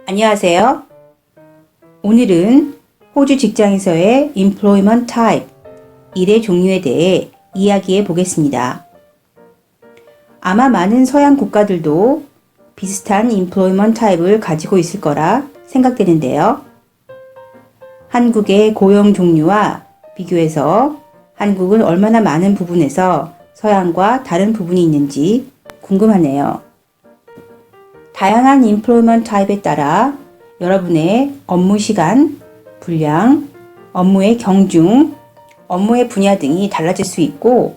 안녕하세요. 오늘은 호주 직장에서의 employment type, 일의 종류에 대해 이야기해 보겠습니다. 아마 많은 서양 국가들도 비슷한 employment type을 가지고 있을 거라 생각되는데요. 한국의 고용 종류와 비교해서 한국은 얼마나 많은 부분에서 서양과 다른 부분이 있는지 궁금하네요. 다양한 employment type에 따라 여러분의 업무 시간, 분량, 업무의 경중, 업무의 분야 등이 달라질 수 있고,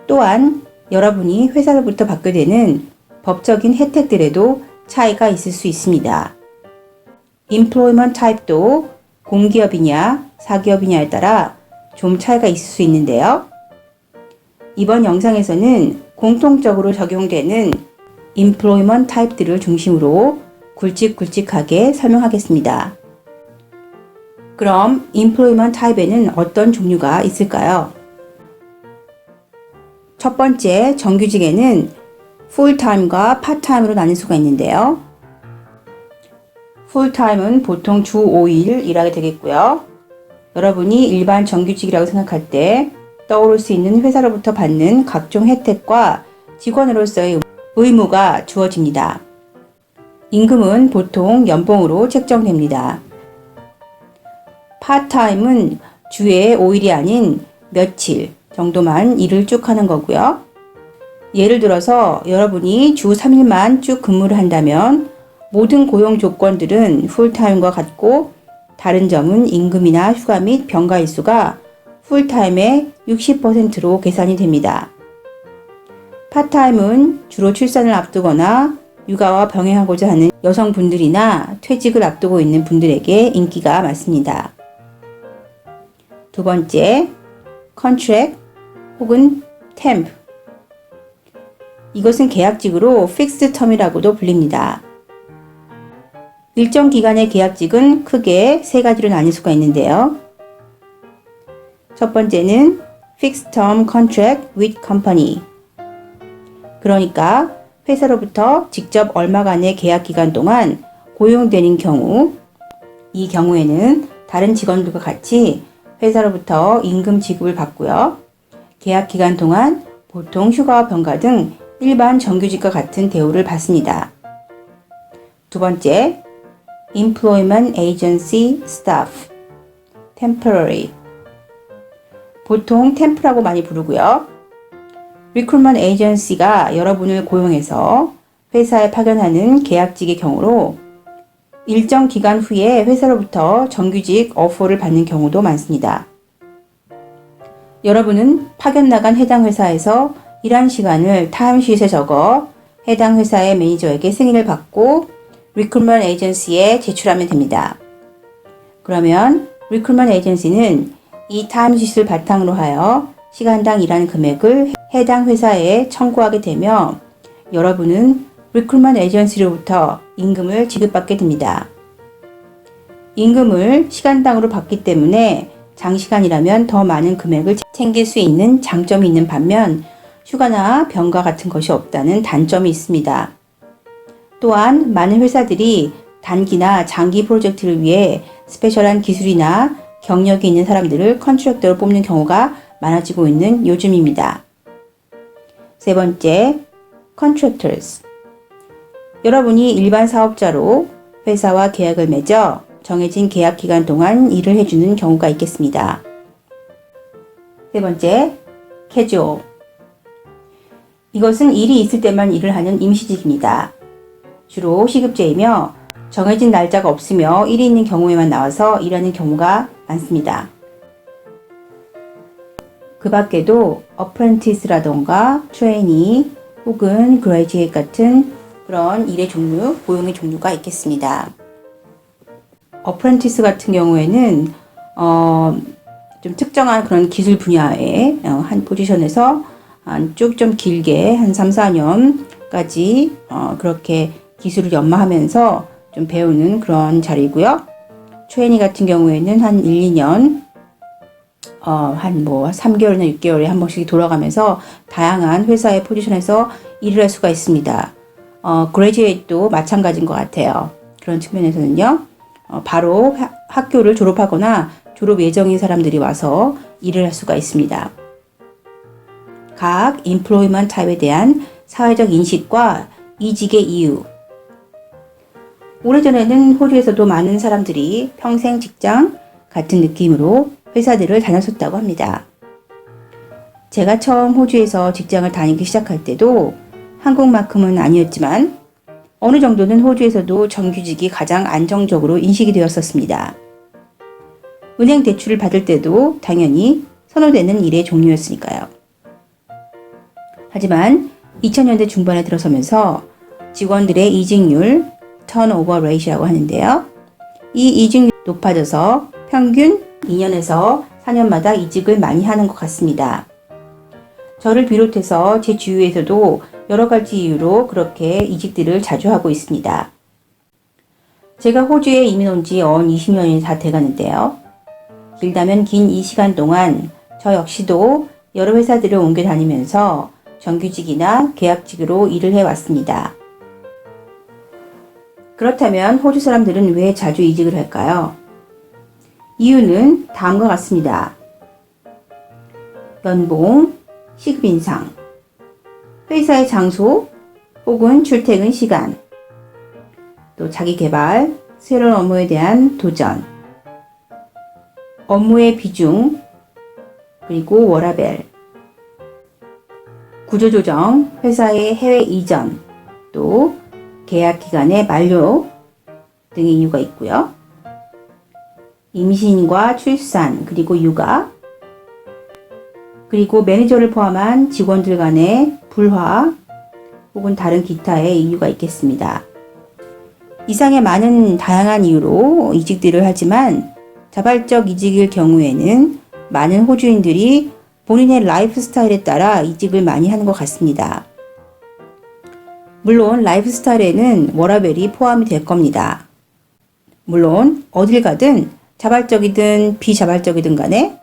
또한 여러분이 회사로부터 받게 되는 법적인 혜택들에도 차이가 있을 수 있습니다. employment type도 공기업이냐 사기업이냐에 따라 좀 차이가 있을 수 있는데요. 이번 영상에서는 공통적으로 적용되는 employment type들을 중심으로 굵직굵직하게 설명하겠습니다. 그럼 employment type에는 어떤 종류가 있을까요? 첫 번째, 정규직에는 full-time과 part-time으로 나눌 수가 있는데요. full-time은 보통 주 5일 일하게 되겠고요. 여러분이 일반 정규직이라고 생각할 때 떠오를 수 있는 회사로부터 받는 각종 혜택과 직원으로서의 의무가 주어집니다. 임금은 보통 연봉으로 책정됩니다. 파트타임은 주에 5일이 아닌 며칠 정도만 일을 쭉 하는 거고요. 예를 들어서 여러분이 주 3일만 쭉 근무를 한다면 모든 고용 조건들은 풀타임과 같고, 다른 점은 임금이나 휴가 및 병가 일수가 풀타임의 60%로 계산이 됩니다. 파트타임은 주로 출산을 앞두거나 육아와 병행하고자 하는 여성분들이나 퇴직을 앞두고 있는 분들에게 인기가 많습니다. 두 번째, contract 혹은 temp. 이것은 계약직으로 fixed term이라고도 불립니다. 일정 기간의 계약직은 크게 세 가지로 나뉠 수가 있는데요. 첫 번째는 fixed term contract with company. 그러니까 회사로부터 직접 얼마간의 계약 기간 동안 고용되는 경우, 이 경우에는 다른 직원들과 같이 회사로부터 임금 지급을 받고요. 계약 기간 동안 보통 휴가와 병가 등 일반 정규직과 같은 대우를 받습니다. 두 번째, employment agency staff, temporary. 보통 템프라고 많이 부르고요. 리크루트먼트 에이전시가 여러분을 고용해서 회사에 파견하는 계약직의 경우로 일정 기간 후에 회사로부터 정규직 오퍼를 받는 경우도 많습니다. 여러분은 파견 나간 해당 회사에서 일한 시간을 타임시트에 적어 해당 회사의 매니저에게 승인을 받고 리크루트먼트 에이전시에 제출하면 됩니다. 그러면 리크루트먼트 에이전시는 이 타임시트를 바탕으로 하여 시간당 일하는 금액을 해당 회사에 청구하게 되며 여러분은 리크루트먼트 에이전시로부터 임금을 지급받게 됩니다. 임금을 시간당으로 받기 때문에 장시간이라면 더 많은 금액을 챙길 수 있는 장점이 있는 반면 휴가나 병가 같은 것이 없다는 단점이 있습니다. 또한 많은 회사들이 단기나 장기 프로젝트를 위해 스페셜한 기술이나 경력이 있는 사람들을 컨트랙터로 뽑는 경우가 많아지고 있는 요즘입니다. 세 번째, contractors. 여러분이 일반 사업자로 회사와 계약을 맺어 정해진 계약 기간 동안 일을 해주는 경우가 있겠습니다. 세 번째, casual. 이것은 일이 있을 때만 일을 하는 임시직입니다. 주로 시급제이며 정해진 날짜가 없으며 일이 있는 경우에만 나와서 일하는 경우가 많습니다. 그 밖에도 어프렌티스라던가 트레이니 혹은 그레이지에이트 같은 그런 일의 종류, 고용의 종류가 있겠습니다. 어프렌티스 같은 경우에는 좀 특정한 그런 기술 분야의 한 포지션에서 쭉 좀 길게 한 3, 4년까지 그렇게 기술을 연마하면서 좀 배우는 그런 자리고요. 트레이니 같은 경우에는 한 1, 2년 한 3개월이나 6개월에 한 번씩 돌아가면서 다양한 회사의 포지션에서 일을 할 수가 있습니다. 그레이지에이트도 마찬가지인 것 같아요. 그런 측면에서는요. 바로 학교를 졸업하거나 졸업 예정인 사람들이 와서 일을 할 수가 있습니다. 각 employment type에 대한 사회적 인식과 이직의 이유. 오래전에는 호주에서도 많은 사람들이 평생 직장 같은 느낌으로 회사들을 다녔었다고 합니다. 제가 처음 호주에서 직장을 다니기 시작할 때도 한국만큼은 아니었지만 어느 정도는 호주에서도 정규직이 가장 안정적으로 인식이 되었었습니다. 은행 대출을 받을 때도 당연히 선호되는 일의 종류였으니까요. 하지만 2000년대 중반에 들어서면서 직원들의 이직률, 턴오버 레이시라고 하는데요. 이 이직률이 높아져서 평균 2년에서 4년마다 이직을 많이 하는 것 같습니다. 저를 비롯해서 제 주위에서도 여러 가지 이유로 그렇게 이직들을 자주 하고 있습니다. 제가 호주에 이민 온 지 20년이 다 돼가는데요. 길다면 긴 이 시간 동안 저 역시도 여러 회사들을 옮겨 다니면서 정규직이나 계약직으로 일을 해왔습니다. 그렇다면 호주 사람들은 왜 자주 이직을 할까요? 이유는 다음과 같습니다. 연봉, 시급 인상, 회사의 장소 혹은 출퇴근 시간, 또 자기 개발, 새로운 업무에 대한 도전, 업무의 비중, 그리고 워라밸, 구조조정, 회사의 해외 이전, 또 계약 기간의 만료 등의 이유가 있고요. 임신과 출산, 그리고 육아, 그리고 매니저를 포함한 직원들 간의 불화 혹은 다른 기타의 이유가 있겠습니다. 이상의 많은 다양한 이유로 이직들을 하지만 자발적 이직일 경우에는 많은 호주인들이 본인의 라이프 스타일에 따라 이직을 많이 하는 것 같습니다. 물론 라이프 스타일에는 워라밸이 포함이 될 겁니다. 물론 어딜 가든 자발적이든 비자발적이든 간에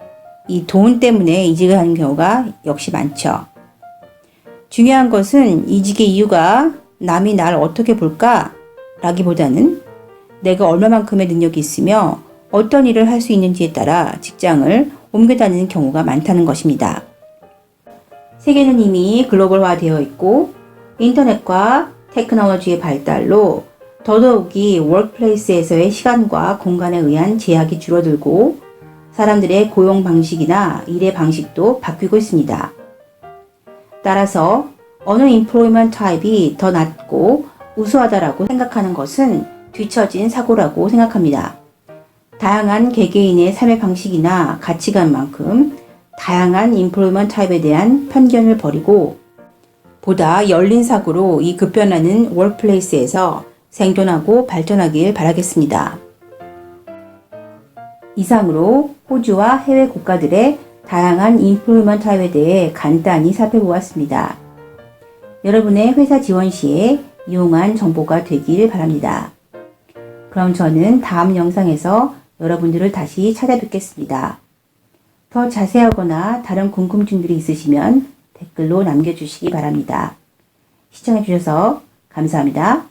이 돈 때문에 이직을 하는 경우가 역시 많죠. 중요한 것은 이직의 이유가 남이 날 어떻게 볼까? 라기보다는 내가 얼마만큼의 능력이 있으며 어떤 일을 할 수 있는지에 따라 직장을 옮겨 다니는 경우가 많다는 것입니다. 세계는 이미 글로벌화 되어 있고 인터넷과 테크놀로지의 발달로 더더욱이 워크플레이스에서의 시간과 공간에 의한 제약이 줄어들고 사람들의 고용 방식이나 일의 방식도 바뀌고 있습니다. 따라서 어느 임플로이먼트 타입이 더 낫고 우수하다라고 생각하는 것은 뒤처진 사고라고 생각합니다. 다양한 개개인의 삶의 방식이나 가치관만큼 다양한 임플로이먼트 타입에 대한 편견을 버리고 보다 열린 사고로 이 급변하는 워크플레이스에서 생존하고 발전하길 바라겠습니다. 이상으로 호주와 해외 국가들의 다양한 임플로이먼트 타입에 대해 간단히 살펴보았습니다. 여러분의 회사 지원 시에 유용한 정보가 되길 바랍니다. 그럼 저는 다음 영상에서 여러분들을 다시 찾아뵙겠습니다. 더 자세하거나 다른 궁금증들이 있으시면 댓글로 남겨주시기 바랍니다. 시청해주셔서 감사합니다.